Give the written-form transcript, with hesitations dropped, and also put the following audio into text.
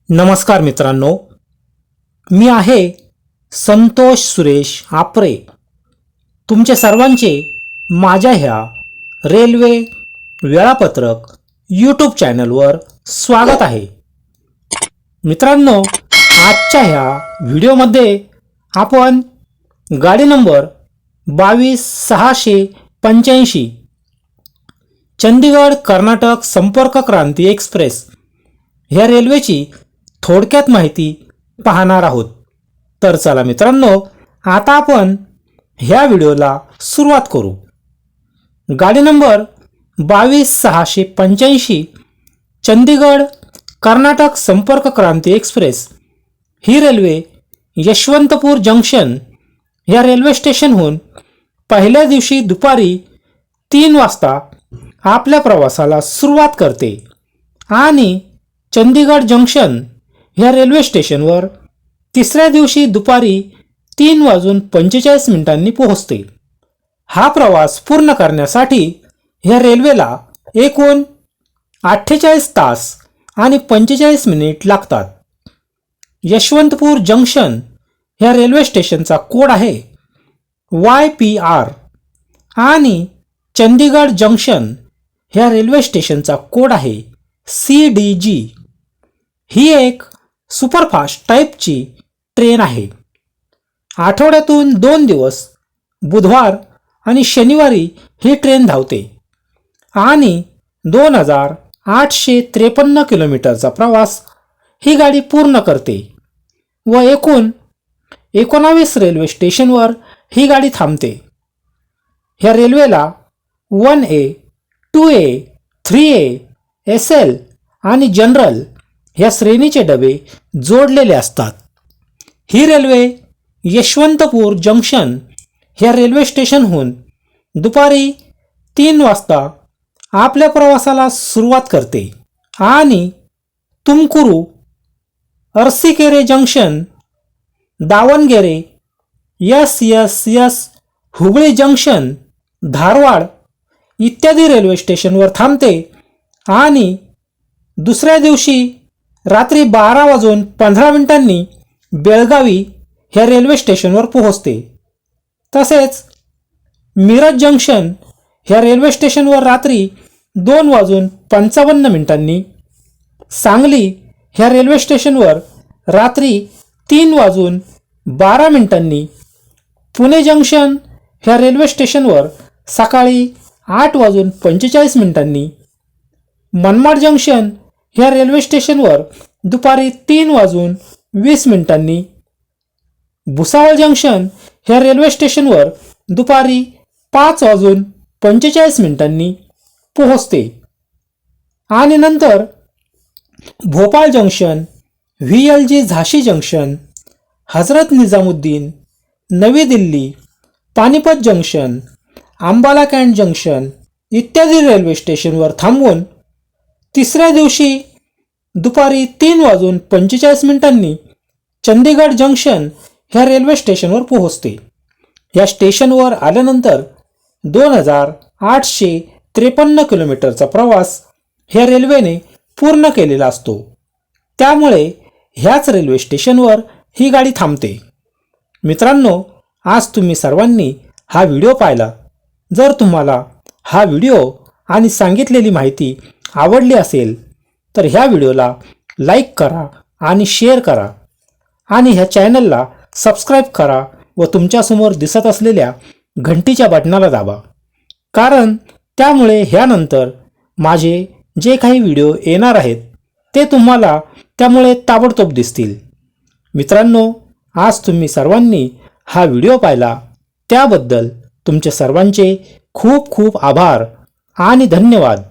नमस्कार मित्रांनो, मी आहे संतोष सुरेश आपरे। तुमचे सर्वांचे माझ्या ह्या रेल्वे वेळापत्रक यूट्यूब चॅनलवर स्वागत आहे। मित्रांनो, आजच्या ह्या व्हिडिओमध्ये आपण गाडी नंबर 22685 चंदीगड कर्नाटक संपर्क क्रांती एक्सप्रेस ह्या रेल्वेची थोडक्यात माहिती पाहणार आहोत। तर चला मित्रांनो, आता आपण ह्या व्हिडिओला सुरुवात करू। गाडी नंबर 22685 चंदीगड कर्नाटक संपर्क क्रांती एक्सप्रेस ही रेल्वे यशवंतपूर जंक्शन या रेल्वे स्टेशनहून पहिल्या दिवशी दुपारी 3 वाजता आपल्या प्रवासाला सुरुवात करते आणि चंदीगड जंक्शन ह्या रेल्वे स्टेशनवर तिसऱ्या दिवशी दुपारी 3:45 पोहोचते। हा प्रवास पूर्ण करण्यासाठी ह्या रेल्वेला एकूण 48 तास आणि 45 मिनिट लागतात। यशवंतपूर जंक्शन ह्या रेल्वे स्टेशनचा कोड आहे YPR आणि चंदीगड जंक्शन ह्या रेल्वे स्टेशनचा कोड आहे CDG। ही एक सुपरफास्ट टाईपची ट्रेन आहे। आठवड्यातून 2 दिवस बुधवार आणि शनिवारी ही ट्रेन धावते आणि 2853 किलोमीटरचा प्रवास ही गाडी पूर्ण करते व एकूण 19 रेल्वे स्टेशनवर ही गाडी थांबते। ह्या रेल्वेला 1A, 2A, 3A, SL आणि जनरल ह्या श्रेणीचे डबे जोडलेले असतात। ही रेल्वे यशवंतपूर जंक्शन ह्या रेल्वे स्टेशनहून दुपारी 3 वाजता आपल्या प्रवासाला सुरुवात करते आणि Tumkuru, Arsikere junction, Davangere, SSS Hubballi junction, Dharwad इत्यादी रेल्वे स्टेशनवर थांबते आणि दुसऱ्या दिवशी रात्री 12:15 बेळगावी ह्या रेल्वे स्टेशनवर पोहोचते। तसेच मिरज जंक्शन ह्या रेल्वे स्टेशनवर रात्री 2:55 सांगली ह्या रेल्वे स्टेशनवर रात्री 3:12 पुणे जंक्शन ह्या रेल्वे स्टेशनवर सकाळी 8:45 मनमाड जंक्शन ह्या रेल्वे स्टेशनवर दुपारी 3:20 भुसावळ जंक्शन ह्या रेल्वे स्टेशनवर दुपारी 5:45 पोहोचते आणि नंतर भोपाळ जंक्शन, VLG झाशी जंक्शन, हजरत निजामुद्दीन, नवी Delhi, Panipat junction, Ambala Kant junction इत्यादी रेल्वे स्टेशनवर थांबून तिसऱ्या दिवशी दुपारी 3:45 चंदीगड जंक्शन ह्या रेल्वे स्टेशनवर पोहोचते। या स्टेशनवर आल्यानंतर 2853 किलोमीटरचा प्रवास ह्या रेल्वेने पूर्ण केलेला असतो। त्यामुळे ह्याच रेल्वे स्टेशनवर ही गाडी थांबते। मित्रांनो, आज तुम्ही सर्वांनी हा व्हिडिओ पाहिला। जर तुम्हाला हा व्हिडिओ आणि सांगितलेली माहिती आवडली असेल तर ह्या व्हिडिओला लाईक करा आणि शेअर करा आणि ह्या चॅनलला सबस्क्राईब करा व तुमच्यासमोर दिसत असलेल्या घंटीच्या बटनाला दाबा, कारण त्यामुळे ह्यानंतर माझे जे काही व्हिडिओ येणार आहेत ते तुम्हाला त्यामुळे ताबडतोब दिसतील। मित्रांनो, आज तुम्ही सर्वांनी हा व्हिडिओ पाहिला त्याबद्दल तुमचे सर्वांचे खूप खूप आभार आणि धन्यवाद।